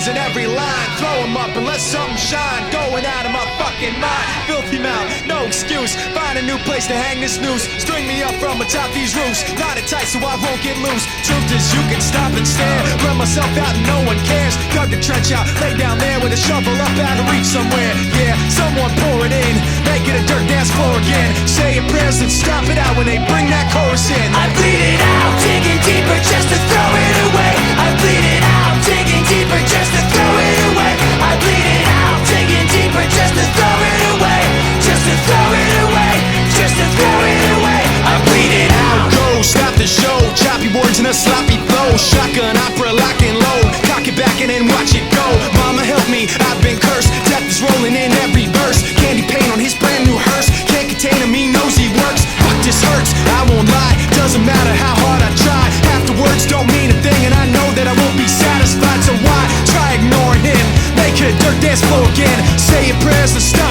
demons in every line. Throw them up and let something shine. Going out of my fucking mind. Filthy mouth, no excuse. Find a new place to hang this noose. String me up from atop these roofs. Knot it tight so I won't get loose. Truth is you can stop and stare. Run myself out and no one cares. Dug the trench out, lay down there with a shovel up out of reach somewhere. Yeah, someone pour it in. Make it a dirt dance floor again. Say your prayers and stop it out when they bring that chorus in. I bleed it out, digging deeper just to throw it away. I bleed it out, digging deeper just to throw it away. I bleed it out, digging deeper just to throw it away. Just to throw it away, just to throw it away. I bleed it out. Go, stop the show. Choppy words in a sloppy flow. Shotgun opera, lock and load. Cock it back and then watch it go. Mama help me, I've been cursed. Death is rolling in every verse. Candy paint on his brand new hearse. Can't contain him, he knows he works. Fuck, this hurts, I won't lie. Doesn't matter how hard I try. Half the words don't mean a thing, and I know that I won't be satisfied. So why try ignoring him? Make it a dirt dance floor again. Say your prayers and stop